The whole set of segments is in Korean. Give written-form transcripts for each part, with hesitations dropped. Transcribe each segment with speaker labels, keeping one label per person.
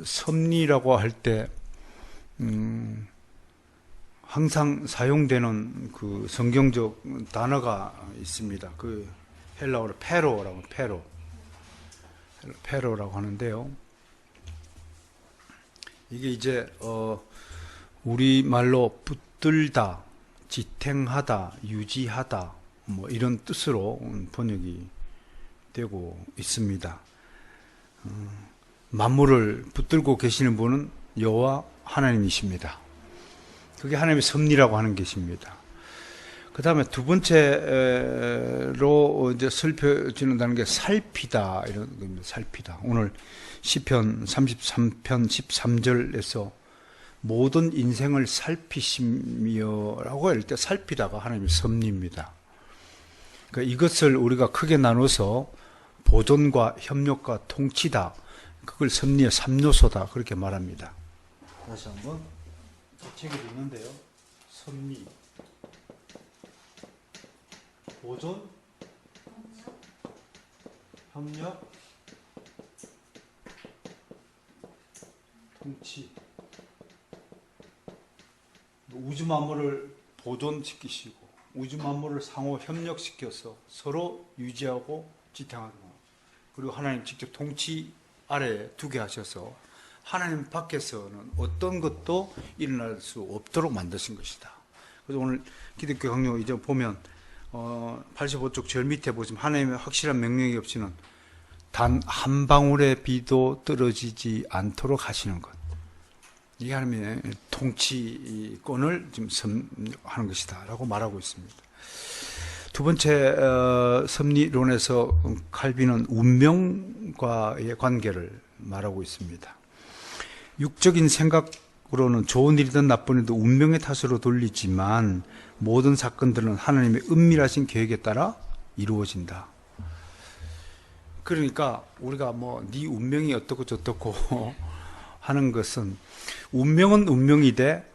Speaker 1: 섭리라고 할 때, 항상 사용되는 그 성경적 단어가 있습니다. 그 헬라어로 페로라고 하는데요. 이게 이제, 우리말로 붙들다, 지탱하다, 유지하다, 뭐 이런 뜻으로 번역이 되고 있습니다. 만물을 붙들고 계시는 분은 여호와 하나님이십니다. 그게 하나님의 섭리라고 하는 것입니다. 그 다음에 두 번째로 이제 살펴지는다는 게 살피다, 이런 겁니다. 살피다. 오늘 시편 33편 13절에서 모든 인생을 살피시며라고 할 때 살피다가 하나님의 섭리입니다. 그러니까 이것을 우리가 크게 나눠서 보존과 협력과 통치다, 그걸 섭리의 3요소다, 그렇게 말합니다. 다시 한번 책에 있는데요. 섭리, 보존, 협력, 통치. 우주 만물을 보존시키시고 우주 만물을 상호 협력시켜서 서로 유지하고 지탱하고, 그리고 하나님 직접 통치 아래에 두게 하셔서 하나님 밖에서는 어떤 것도 일어날 수 없도록 만드신 것이다. 그래서 오늘 기독교 강요 이제 보면 85쪽 제일 밑에 보시면 하나님의 확실한 명령이 없이는 단 한 방울의 비도 떨어지지 않도록 하시는 것. 이게 하나님의 통치권을 지금 하는 것이다 라고 말하고 있습니다. 두 번째 섭리론에서 칼빈은 운명과의 관계를 말하고 있습니다. 육적인 생각으로는 좋은 일이든 나쁜 일이든 운명의 탓으로 돌리지만 모든 사건들은 하나님의 은밀하신 계획에 따라 이루어진다. 그러니까 우리가 뭐 네 운명이 어떻고 저떻고 하는 것은, 운명은 운명이되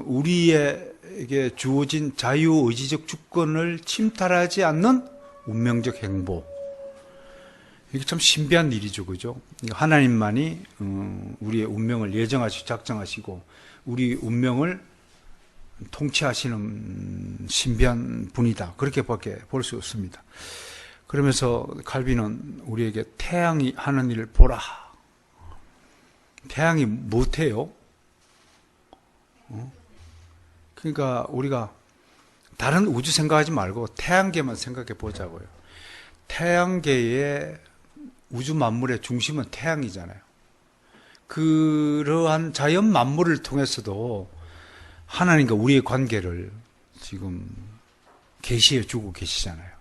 Speaker 1: 우리에게 주어진 자유의지적 주권을 침탈하지 않는 운명적 행보. 이게 참 신비한 일이죠, 그죠? 하나님만이 우리의 운명을 예정하시고 작정하시고 우리 운명을 통치하시는 신비한 분이다, 그렇게밖에 볼 수 없습니다. 그러면서 칼빈은 우리에게 태양이 하는 일을 보라. 태양이 못해요? 그러니까 우리가 다른 우주 생각하지 말고 태양계만 생각해 보자고요. 태양계의 우주 만물의 중심은 태양이잖아요. 그러한 자연 만물을 통해서도 하나님과 우리의 관계를 지금 계시해 주고 계시잖아요.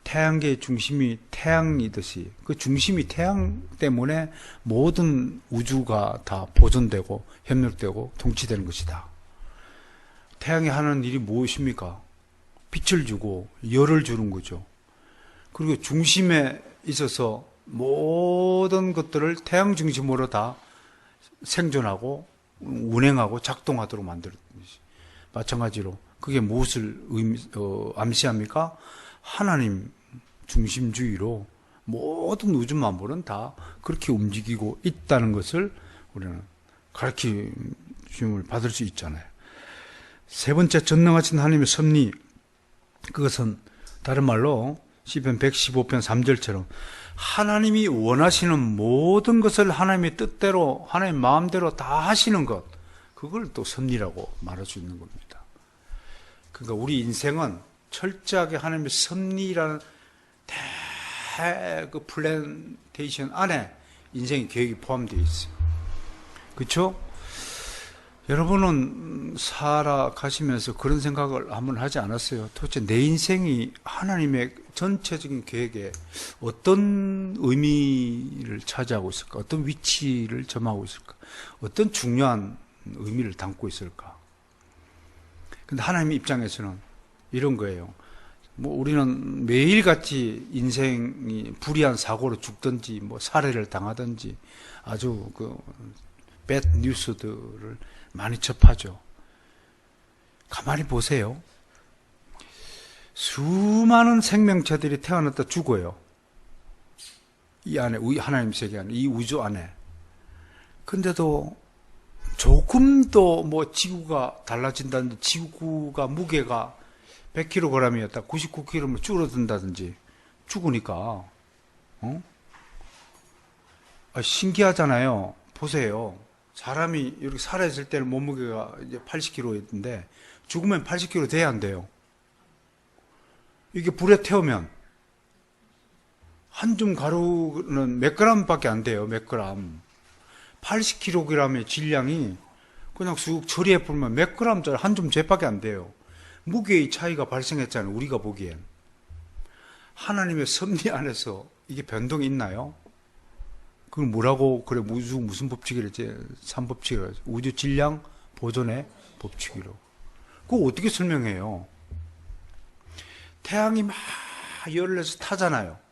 Speaker 1: 태양계의 중심이 태양이듯이 그 중심이 태양 때문에 모든 우주가 다 보존되고 협력되고 통치되는 것이다. 태양이 하는 일이 무엇입니까? 빛을 주고 열을 주는 거죠. 그리고 중심에 있어서 모든 것들을 태양 중심으로 다 생존하고 운행하고 작동하도록 만드는 것이. 마찬가지로 그게 무엇을 암시합니까? 하나님 중심주의로 모든 우주 만물은 다 그렇게 움직이고 있다는 것을 우리는 가르침을 받을 수 있잖아요. 세 번째, 전능하신 하나님의 섭리, 그것은 다른 말로 시편 115편 3절처럼 하나님이 원하시는 모든 것을 하나님의 뜻대로 하나님 마음대로 다 하시는 것, 그걸 또 섭리라고 말할 수 있는 겁니다. 그러니까 우리 인생은 철저하게 하나님의 섭리라는 그 플랜테이션 안에 인생의 계획이 포함되어 있어요. 그렇죠? 여러분은 살아가시면서 그런 생각을 한번 하지 않았어요? 도대체 내 인생이 하나님의 전체적인 계획에 어떤 의미를 차지하고 있을까? 어떤 위치를 점하고 있을까? 어떤 중요한 의미를 담고 있을까? 근데 하나님 입장에서는 이런 거예요. 뭐 우리는 매일같이 인생이 불의한 사고로 죽든지 뭐 살해를 당하든지 아주 그 배드 뉴스들을 많이 접하죠. 가만히 보세요. 수많은 생명체들이 태어났다 죽어요. 이 안에, 하나님 세계 안에, 이 우주 안에. 근데도 조금도 뭐 지구가 달라진다든지, 지구가 무게가 100kg이었다 99kg면 줄어든다든지, 죽으니까, 신기하잖아요. 보세요. 사람이 이렇게 살아있을 때는 몸무게가 이제 80kg였는데, 죽으면 80kg 돼야 안 돼요. 이게 불에 태우면, 한 줌 가루는 몇 g밖에 안 돼요. 몇 g. 80kg의 질량이 그냥 쑥 처리해 보면 몇 g짜리 한 줌 재밖에 안 돼요. 무게의 차이가 발생했잖아요. 우리가 보기엔. 하나님의 섭리 안에서 이게 변동이 있나요? 그걸 뭐라고 그래? 무슨 법칙이랬지? 3법칙이라고 하죠. 우주 질량 보존의 법칙이라고. 그거 어떻게 설명해요? 태양이 막 열을 내서 타잖아요.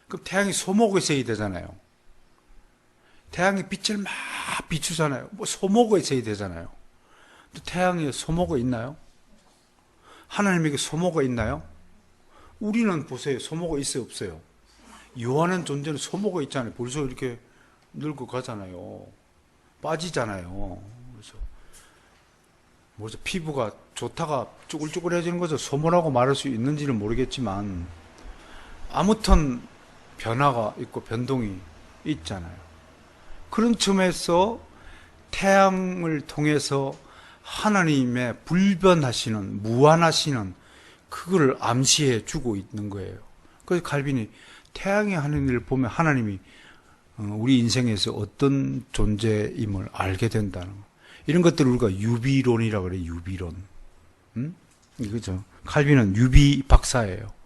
Speaker 1: 그럼 태양이 소모고 있어야 되잖아요. 태양이 빛을 막 비추잖아요. 뭐 소모고 있어야 되잖아요. 또 태양에 소모가 있나요? 하나님에게 소모가 있나요? 우리는 보세요. 소모가 있어요, 없어요? 요한한 존재는 소모가 있잖아요. 벌써 이렇게 늙어 가잖아요. 빠지잖아요. 그래서 피부가 좋다가 쭈글쭈글해지는 거죠. 소모라고 말할 수 있는지는 모르겠지만 아무튼 변화가 있고 변동이 있잖아요. 그런 점에서 태양을 통해서 하나님의 불변하시는, 무한하시는 그거를 암시해 주고 있는 거예요. 그래서 칼빈이 태양이 하는 일을 보면 하나님이 우리 인생에서 어떤 존재임을 알게 된다는 거. 이런 것들을 우리가 유비론이라고 그래요. 유비론. 이거죠. 칼빈은 유비 박사예요.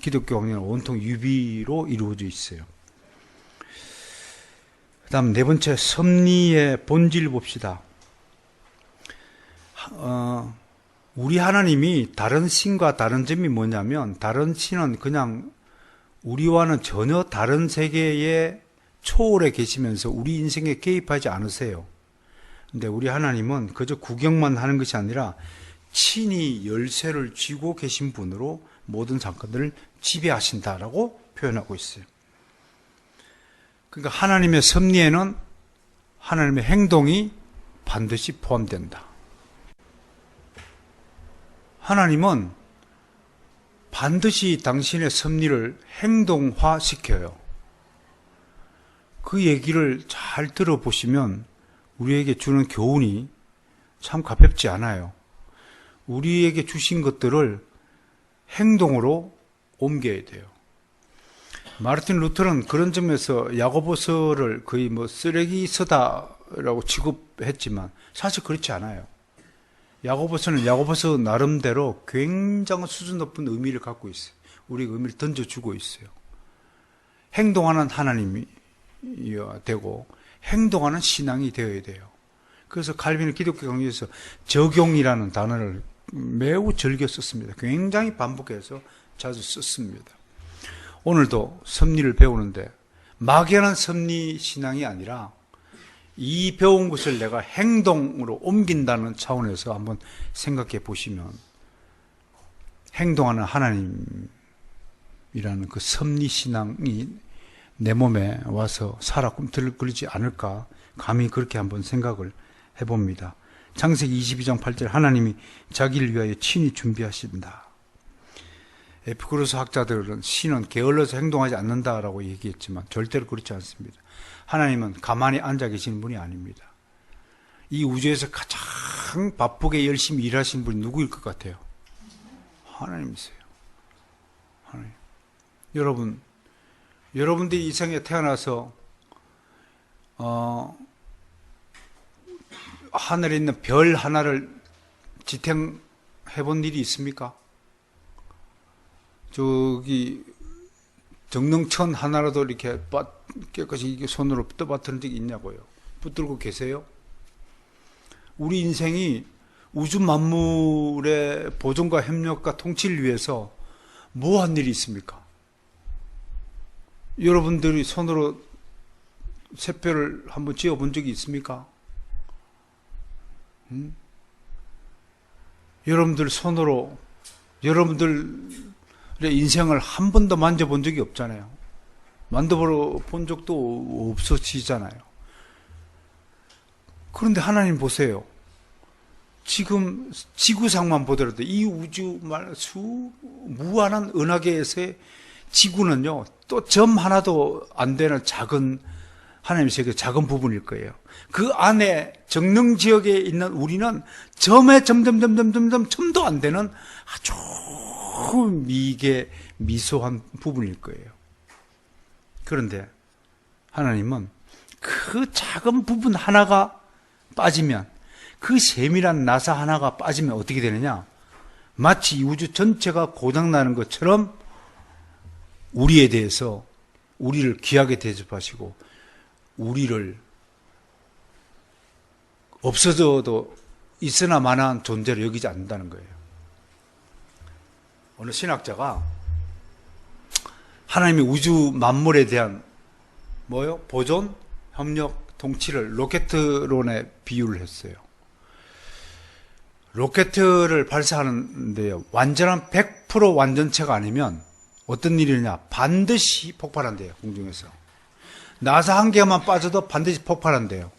Speaker 1: 기독교 학문은 온통 유비로 이루어져 있어요. 그 다음 네 번째, 섭리의 본질 봅시다. 우리 하나님이 다른 신과 다른 점이 뭐냐면, 다른 신은 그냥 우리와는 전혀 다른 세계에 초월해 계시면서 우리 인생에 개입하지 않으세요. 근데 우리 하나님은 그저 구경만 하는 것이 아니라 친히 열쇠를 쥐고 계신 분으로 모든 사건들을 지배하신다라고 표현하고 있어요. 그러니까 하나님의 섭리에는 하나님의 행동이 반드시 포함된다. 하나님은 반드시 당신의 섭리를 행동화시켜요. 그 얘기를 잘 들어보시면 우리에게 주는 교훈이 참 가볍지 않아요. 우리에게 주신 것들을 행동으로 옮겨야 돼요. 마르틴 루터는 그런 점에서 야고보서를 거의 뭐 쓰레기서다라고 취급했지만 사실 그렇지 않아요. 야고보서는 야고보서 나름대로 굉장히 수준 높은 의미를 갖고 있어요. 우리가 의미를 던져주고 있어요. 행동하는 하나님이 되고 행동하는 신앙이 되어야 돼요. 그래서 칼빈은 기독교 강의에서 적용이라는 단어를 매우 즐겨 썼습니다. 굉장히 반복해서 자주 썼습니다. 오늘도 섭리를 배우는데 막연한 섭리 신앙이 아니라 이 배운 것을 내가 행동으로 옮긴다는 차원에서 한번 생각해 보시면 행동하는 하나님이라는 그 섭리 신앙이 내 몸에 와서 살아 꿈틀거리지 않을까 감히 그렇게 한번 생각을 해봅니다. 창세기 22장 8절 하나님이 자기를 위하여 친히 준비하신다. 에피쿠로스 학자들은 신은 게을러서 행동하지 않는다라고 얘기했지만 절대로 그렇지 않습니다. 하나님은 가만히 앉아 계시는 분이 아닙니다. 이 우주에서 가장 바쁘게 열심히 일하신 분이 누구일 것 같아요? 하나님이세요. 하나님. 여러분들이 이 세상에 태어나서 하늘에 있는 별 하나를 지탱해 본 일이 있습니까? 저기 정릉천 하나라도 이렇게 깨끗이 손으로 떠받드는 적이 있냐고요. 붙들고 계세요? 우리 인생이 우주 만물의 보존과 협력과 통치를 위해서 뭐 한 일이 있습니까? 여러분들이 손으로 새별을 한번 지어본 적이 있습니까? 여러분들 손으로 여러분들의 인생을 한 번도 만져본 적이 없잖아요. 만들어 본 적도 없어지잖아요. 그런데 하나님 보세요. 지금 지구상만 보더라도 이 우주 무한한 은하계에서의 지구는요, 또 점 하나도 안 되는 작은, 하나님의 세계 작은 부분일 거예요. 그 안에 정릉 지역에 있는 우리는 점에 점도 안 되는 아주 미소한 부분일 거예요. 그런데 하나님은 그 작은 부분 하나가 빠지면, 그 세밀한 나사 하나가 빠지면 어떻게 되느냐? 마치 이 우주 전체가 고장나는 것처럼 우리에 대해서 우리를 귀하게 대접하시고 우리를 없어져도 있으나 마나한 존재로 여기지 않는다는 거예요. 어느 신학자가 하나님의 우주 만물에 대한 보존, 협력, 통치를 로켓론에 비유를 했어요. 로켓을 발사하는데요, 완전한 100% 완전체가 아니면 어떤 일이냐? 반드시 폭발한대요, 공중에서. 나사 한 개만 빠져도 반드시 폭발한대요.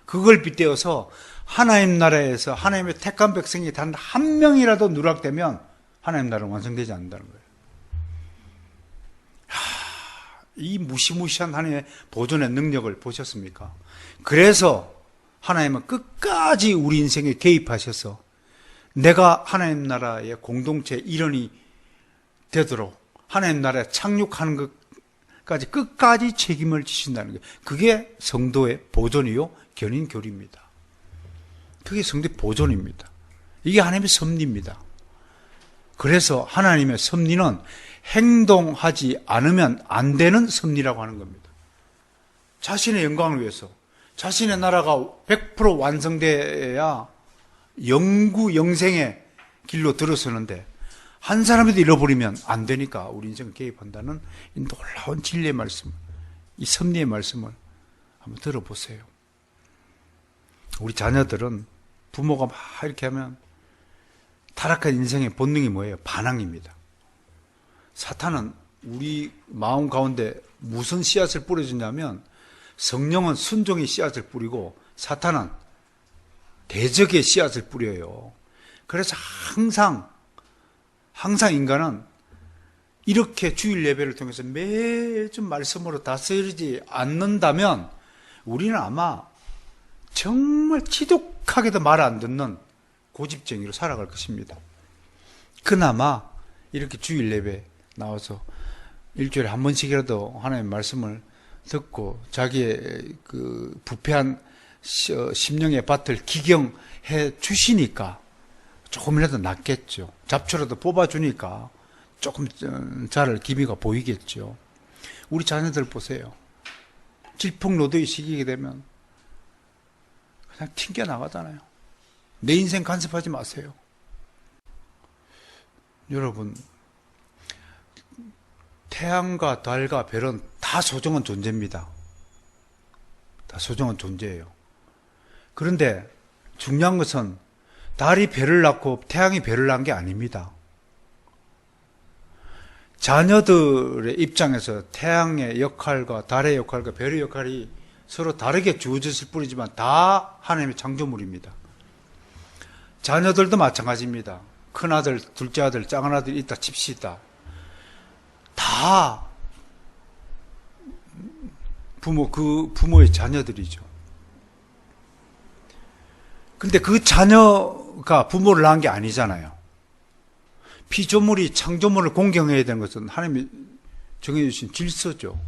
Speaker 1: 그걸 빗대어서 하나님 나라에서 하나님의 택한 백성이 단 한 명이라도 누락되면 하나님 나라는 완성되지 않는다는 거예요. 이 무시무시한 하나님의 보존의 능력을 보셨습니까? 그래서 하나님은 끝까지 우리 인생에 개입하셔서 내가 하나님 나라의 공동체 일원이 되도록 하나님 나라에 착륙하는 것까지 끝까지 책임을 지신다는 거예요. 그게 성도의 보존이요, 견인교리입니다. 그게 성도의 보존입니다. 이게 하나님의 섭리입니다. 그래서 하나님의 섭리는 행동하지 않으면 안 되는 섭리라고 하는 겁니다. 자신의 영광을 위해서, 자신의 나라가 100% 완성돼야 영생의 길로 들어서는데 한 사람이라도 잃어버리면 안 되니까 우리 인생을 개입한다는 이 놀라운 진리의 말씀, 이 섭리의 말씀을 한번 들어보세요. 우리 자녀들은 부모가 막 이렇게 하면 타락한 인생의 본능이 뭐예요? 반항입니다. 사탄은 우리 마음 가운데 무슨 씨앗을 뿌려주냐면 성령은 순종의 씨앗을 뿌리고 사탄은 대적의 씨앗을 뿌려요. 그래서 항상 인간은 이렇게 주일 예배를 통해서 매주 말씀으로 다스리지 않는다면 우리는 아마 정말 지독하게도 말 안 듣는 고집쟁이로 살아갈 것입니다. 그나마 이렇게 주일 예배 나와서 일주일에 한 번씩이라도 하나님의 말씀을 듣고 자기의 그 부패한 심령의 밭을 기경해 주시니까 조금이라도 낫겠죠. 잡초라도 뽑아주니까 조금 자랄 기미가 보이겠죠. 우리 자녀들 보세요. 질풍노도의 시기가 되면 그냥 튕겨나가잖아요. 내 인생 간섭하지 마세요. 여러분, 태양과 달과 별은 다 소중한 존재입니다. 다 소중한 존재예요. 그런데 중요한 것은 달이 별을 낳고 태양이 별을 낳은 게 아닙니다. 자녀들의 입장에서 태양의 역할과 달의 역할과 별의 역할이 서로 다르게 주어졌을 뿐이지만 다 하나님의 창조물입니다. 자녀들도 마찬가지입니다. 큰아들, 둘째 아들, 작은 아들 있다 칩시다. 다 부모의 자녀들이죠. 근데 그 자녀가 부모를 낳은 게 아니잖아요. 피조물이 창조물을 공경해야 되는 것은 하나님이 정해주신 질서죠.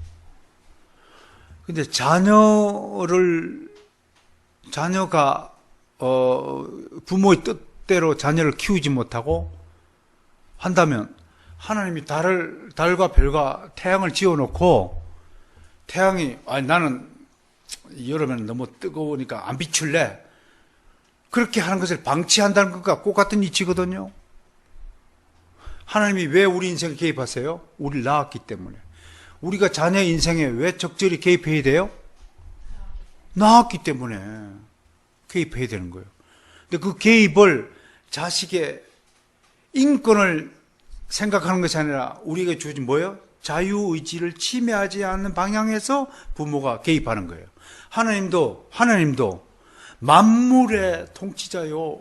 Speaker 1: 근데 자녀가 부모의 뜻대로 자녀를 키우지 못하고 한다면 하나님이 달과 별과 태양을 지어놓고 태양이 나는 여름에는 너무 뜨거우니까 안 비출래. 그렇게 하는 것을 방치한다는 것과 똑같은 이치거든요. 하나님이 왜 우리 인생에 개입하세요? 우리를 낳았기 때문에. 우리가 자녀의 인생에 왜 적절히 개입해야 돼요? 낳았기 때문에 개입해야 되는 거예요. 근데 그 개입을 자식의 인권을 생각하는 것이 아니라 우리에게 주어진 뭐예요? 자유의지를 침해하지 않는 방향에서 부모가 개입하는 거예요. 하나님도 만물의 통치자요,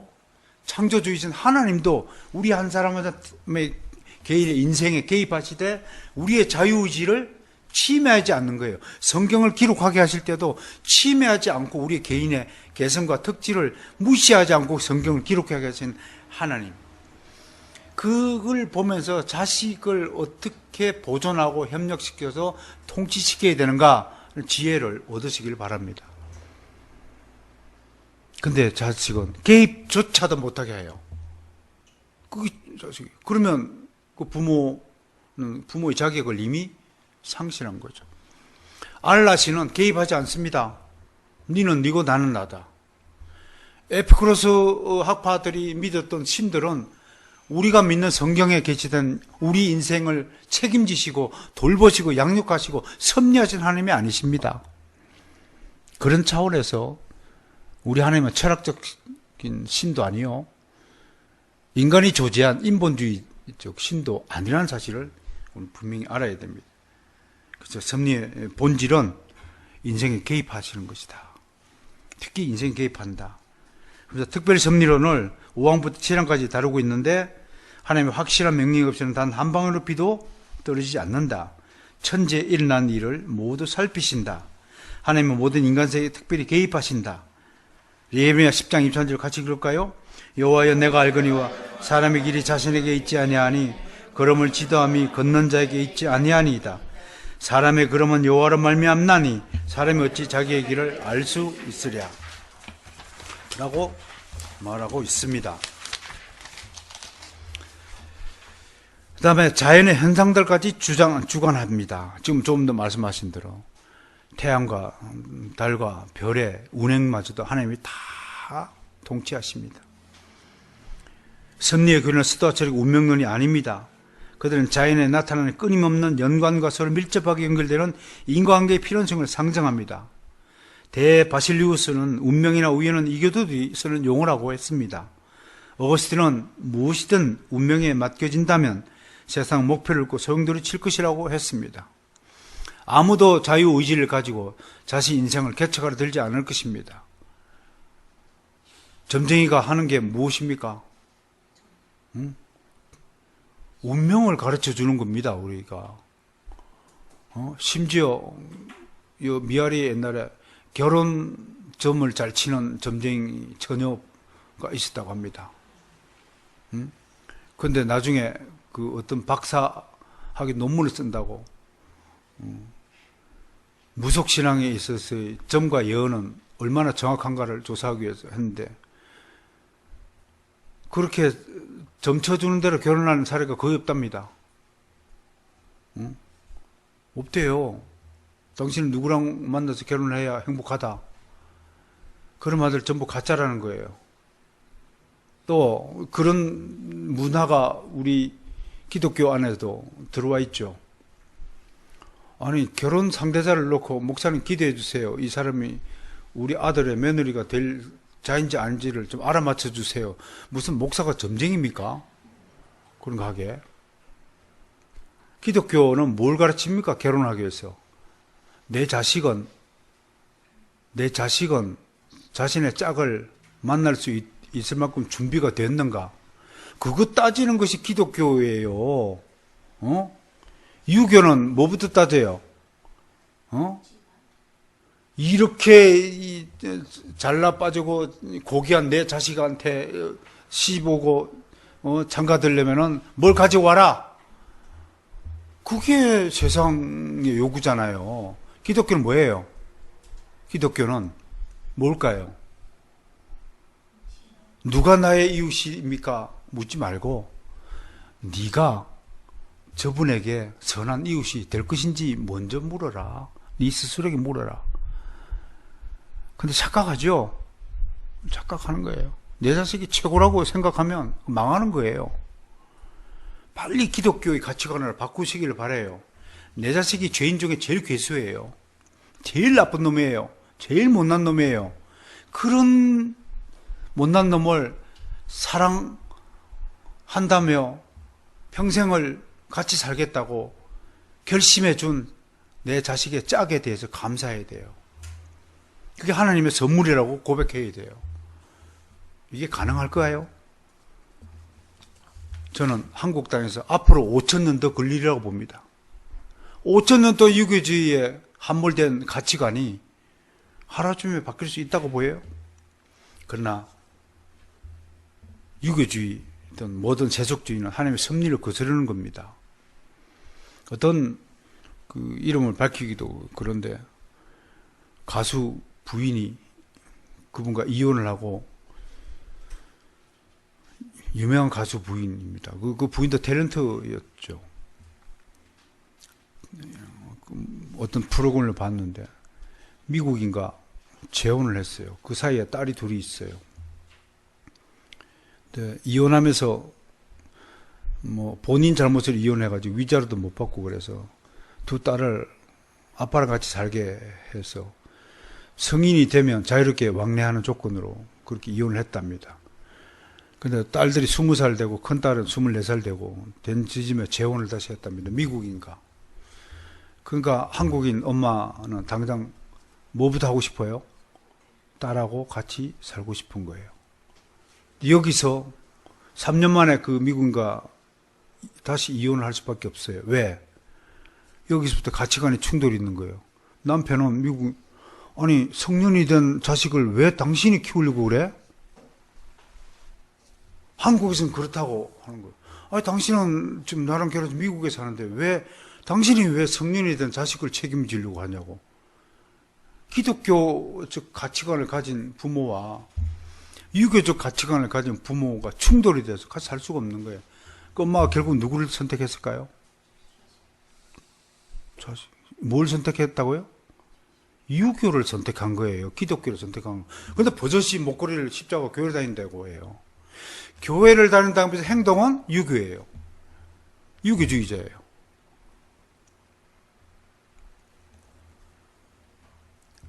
Speaker 1: 창조주이신 하나님도 우리 한 사람의 개인의 인생에 개입하시되 우리의 자유의지를 침해하지 않는 거예요. 성경을 기록하게 하실 때도 침해하지 않고 우리의 개인의 개성과 특질을 무시하지 않고 성경을 기록하게 하신 하나님, 그걸 보면서 자식을 어떻게 보존하고 협력시켜서 통치시켜야 되는가 지혜를 얻으시길 바랍니다. 근데 자식은 개입조차도 못하게 해요. 그러면 그 부모의 자격을 이미 상실한 거죠. 알라시는 개입하지 않습니다. 니는 니고 나는 나다. 에피쿠로스 학파들이 믿었던 신들은 우리가 믿는 성경에 게시된 우리 인생을 책임지시고 돌보시고 양육하시고 섭리하신 하나님이 아니십니다. 그런 차원에서 우리 하나님은 철학적인 신도 아니요, 인간이 조제한 인본주의적 신도 아니라는 사실을 우리 분명히 알아야 됩니다. 그래서 섭리의 본질은 인생에 개입하시는 것이다. 특히 인생에 개입한다. 그래서 특별 섭리론을 5항부터 7항까지 다루고 있는데, 하나님의 확실한 명령 없이는 단 한 방울의 비도 떨어지지 않는다. 천지에 일어난 일을 모두 살피신다. 하나님은 모든 인간 세계에 특별히 개입하신다. 예레미야 10장 23절 같이 읽을까요? 여호와여, 내가 알거니와 사람의 길이 자신에게 있지 아니하니 걸음을 지도함이 걷는 자에게 있지 아니하니이다. 사람의 걸음은 여호와로 말미암나니 사람이 어찌 자기의 길을 알 수 있으랴 라고 말하고 있습니다. 그 다음에 자연의 현상들까지 주관합니다. 지금 조금 더 말씀하신 대로 태양과 달과 별의 운행마저도 하나님이 다 통치하십니다. 섭리의 교리는 스토아처럼 운명론이 아닙니다. 그들은 자연에 나타나는 끊임없는 연관과 서로 밀접하게 연결되는 인과관계의 필연성을 상정합니다. 대바실리우스는 운명이나 우연은 이교도들이 쓰는 용어라고 했습니다. 어거스틴은 무엇이든 운명에 맡겨진다면 세상 목표를 잃고 소용돌이 칠 것이라고 했습니다. 아무도 자유의지를 가지고 자신 인생을 개척하려 들지 않을 것입니다. 점쟁이가 하는 게 무엇입니까? 운명을 가르쳐 주는 겁니다, 우리가. 심지어 미아리 옛날에 결혼점을 잘 치는 점쟁이 처녀가 있었다고 합니다. 그런데 나중에 그 어떤 박사학위 논문을 쓴다고 무속신앙에 있어서의 점과 예언은 얼마나 정확한가를 조사하기 위해서 했는데, 그렇게 점쳐주는 대로 결혼하는 사례가 거의 없답니다. 없대요. 당신은 누구랑 만나서 결혼을 해야 행복하다. 그런 말들 전부 가짜라는 거예요. 또 그런 문화가 우리 기독교 안에도 들어와 있죠. 아니, 결혼 상대자를 놓고 목사님 기도해 주세요. 이 사람이 우리 아들의 며느리가 될 자인지 아닌지를 좀 알아맞혀 주세요. 무슨 목사가 점쟁입니까? 그런 거 하게. 기독교는 뭘 가르칩니까? 결혼하기 위해서. 내 자식은 자신의 짝을 만날 수 있을 만큼 준비가 됐는가? 그거 따지는 것이 기독교예요. 유교는 뭐부터 따져요? 이렇게 잘나 빠지고 고귀한 내 자식한테 시보고 장가들려면은 뭘 가지고 와라. 그게 세상의 요구잖아요. 기독교는 뭐예요? 기독교는 뭘까요? 누가 나의 이웃입니까? 묻지 말고 네가 저분에게 선한 이웃이 될 것인지 먼저 물어라. 네 스스로에게 물어라. 근데 착각하죠? 착각하는 거예요. 내 자식이 최고라고 생각하면 망하는 거예요. 빨리 기독교의 가치관을 바꾸시기를 바라요. 내 자식이 죄인 중에 제일 괴수예요. 제일 나쁜 놈이에요. 제일 못난 놈이에요. 그런 못난 놈을 사랑한다며 평생을 같이 살겠다고 결심해 준 내 자식의 짝에 대해서 감사해야 돼요. 그게 하나님의 선물이라고 고백해야 돼요. 이게 가능할까요? 저는 한국 땅에서 앞으로 5,000년 더 걸리리라고 봅니다. 5,000년 더 유교주의에 함몰된 가치관이 하루아침에 바뀔 수 있다고 보여요. 그러나 유교주의든 모든 세속주의는 하나님의 섭리를 거스르는 겁니다. 어떤 그 이름을 밝히기도 그런데 가수 부인이 그분과 이혼을 하고, 유명한 가수 부인입니다. 그 부인도 탤런트였죠. 어떤 프로그램을 봤는데 미국인과 재혼을 했어요. 그 사이에 딸이 둘이 있어요. 근데 이혼하면서 뭐 본인 잘못을 이혼해가지고 위자료도 못 받고 그래서 두 딸을 아빠랑 같이 살게 해서 성인이 되면 자유롭게 왕래하는 조건으로 그렇게 이혼을 했답니다. 근데 딸들이 20살 되고 큰 딸은 24살 되고 된 지점에 재혼을 다시 했답니다. 미국인가. 그러니까 한국인 엄마는 당장 뭐부터 하고 싶어요? 딸하고 같이 살고 싶은 거예요. 여기서 3년 만에 그 미국인과 다시 이혼을 할 수밖에 없어요. 왜? 여기서부터 가치관의 충돌이 있는 거예요. 남편은 미국, 아니 성년이 된 자식을 왜 당신이 키우려고 그래? 한국에서는 그렇다고 하는 거예요. 아니 당신은 지금 나랑 결혼해서 미국에 사는데 당신이 왜 성년이 된 자식을 책임지려고 하냐고. 기독교적 가치관을 가진 부모와 유교적 가치관을 가진 부모가 충돌이 돼서 같이 살 수가 없는 거예요. 그 엄마가 결국 누구를 선택했을까요? 뭘 선택했다고요? 유교를 선택한 거예요. 기독교를 선택한 거예요. 그런데 버젓이 목걸이를 십자가 교회를 다닌다고 해요. 교회를 다닌다고 해서 행동은 유교예요. 유교주의자예요.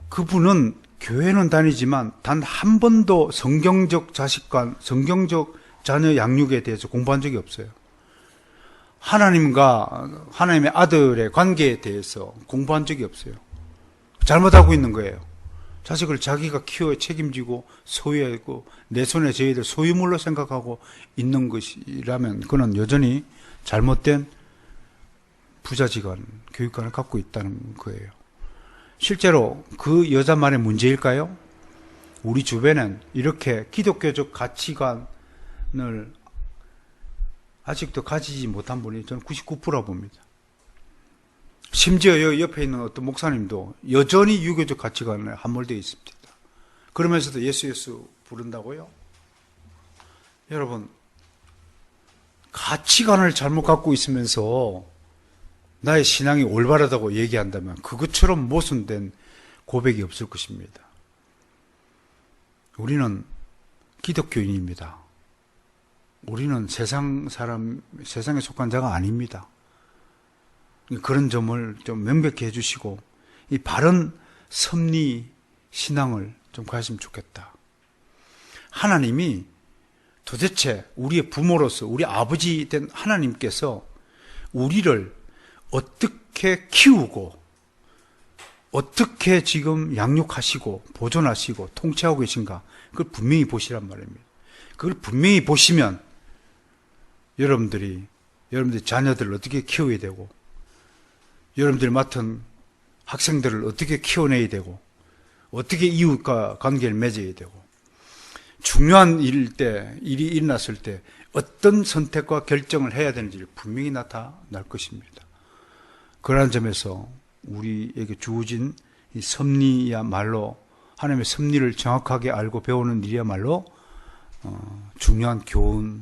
Speaker 1: 그분은 교회는 다니지만 단 한 번도 성경적 자식관, 성경적 자녀 양육에 대해서 공부한 적이 없어요. 하나님과 하나님의 아들의 관계에 대해서 공부한 적이 없어요. 잘못하고 있는 거예요. 자식을 자기가 키워 책임지고 소유하고 내 손에 져야 될 소유물로 생각하고 있는 것이라면 그는 여전히 잘못된 부자지간, 교육관을 갖고 있다는 거예요. 실제로 그 여자만의 문제일까요? 우리 주변엔 이렇게 기독교적 가치관을 아직도 가지지 못한 분이 저는 99%라고 봅니다. 심지어 여기 옆에 있는 어떤 목사님도 여전히 유교적 가치관에 함몰되어 있습니다. 그러면서도 예수 부른다고요? 여러분, 가치관을 잘못 갖고 있으면서 나의 신앙이 올바르다고 얘기한다면 그것처럼 모순된 고백이 없을 것입니다. 우리는 기독교인입니다. 우리는 세상에 속한 자가 아닙니다. 그런 점을 좀 명백히 해주시고 이 바른 섭리 신앙을 좀 가졌으면 좋겠다. 하나님이 도대체 우리의 부모로서 우리 아버지 된 하나님께서 우리를 어떻게 키우고 어떻게 지금 양육하시고 보존하시고 통치하고 계신가 그걸 분명히 보시란 말입니다. 그걸 분명히 보시면 여러분들이 자녀들을 어떻게 키워야 되고 여러분들이 맡은 학생들을 어떻게 키워내야 되고 어떻게 이웃과 관계를 맺어야 되고 중요한 일이 일어났을 때 어떤 선택과 결정을 해야 되는지를 분명히 나타날 것입니다. 그러한 점에서 우리에게 주어진 이 섭리야말로 하나님의 섭리를 정확하게 알고 배우는 일이야말로 중요한 교훈을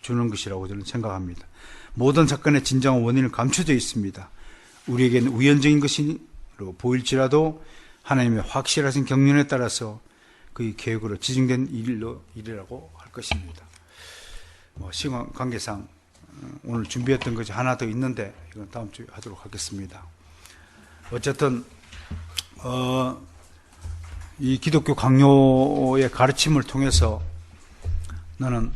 Speaker 1: 주는 것이라고 저는 생각합니다. 모든 사건의 진정한 원인은 감춰져 있습니다. 우리에게는 우연적인 것으로 보일지라도 하나님의 확실하신 경륜에 따라서 그의 계획으로 지정된 일이라고 할 것입니다. 시간 관계상 오늘 준비했던 것이 하나 더 있는데 이건 다음 주에 하도록 하겠습니다. 어쨌든 이 기독교 강요의 가르침을 통해서 나는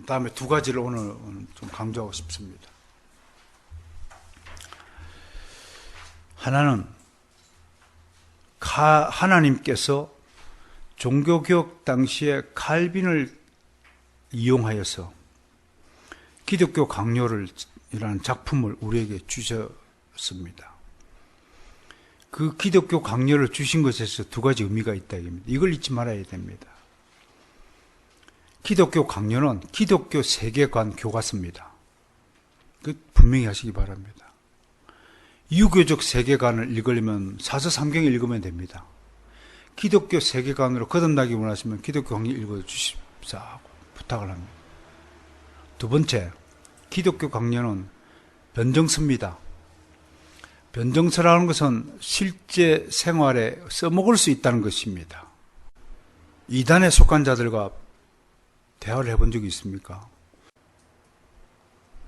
Speaker 1: 다음에 두 가지를 오늘 좀 강조하고 싶습니다. 하나는 하나님께서 종교개혁 당시에 칼빈을 이용하여서 기독교 강요를이라는 작품을 우리에게 주셨습니다. 그 기독교 강요를 주신 것에서 두 가지 의미가 있다. 이걸 잊지 말아야 됩니다. 기독교 강요는 기독교 세계관 교과서입니다. 그 분명히 하시기 바랍니다. 유교적 세계관을 읽으려면 사서삼경을 읽으면 됩니다. 기독교 세계관으로 거듭나기 원하시면 기독교 강의 읽어주십사 하고 부탁을 합니다. 두 번째, 기독교 강요는 변정서입니다. 변정서라는 것은 실제 생활에 써먹을 수 있다는 것입니다. 이단에 속한 자들과 대화를 해본 적이 있습니까?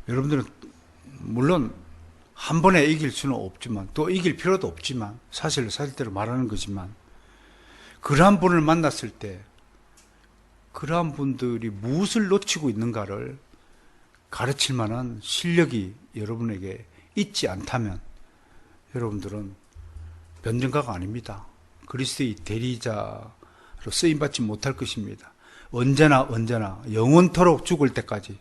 Speaker 1: 여러분들은 물론 한 번에 이길 수는 없지만 또 이길 필요도 없지만 사실대로 말하는 거지만 그러한 분을 만났을 때 그러한 분들이 무엇을 놓치고 있는가를 가르칠 만한 실력이 여러분에게 있지 않다면 여러분들은 변증가가 아닙니다. 그리스도의 대리자로 쓰임받지 못할 것입니다. 언제나 영원토록 죽을 때까지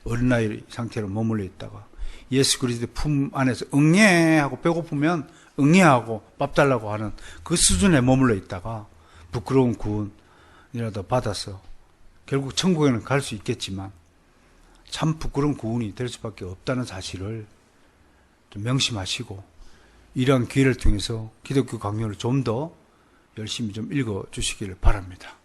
Speaker 1: 어린아이 상태로 머물러 있다가 예수 그리스도의 품 안에서 응애하고 배고프면 응애하고 밥 달라고 하는 그 수준에 머물러 있다가 부끄러운 구원이라도 받아서 결국 천국에는 갈 수 있겠지만 참 부끄러운 구원이 될 수밖에 없다는 사실을 좀 명심하시고 이러한 기회를 통해서 기독교 강요를 좀 더 열심히 좀 읽어 주시기를 바랍니다.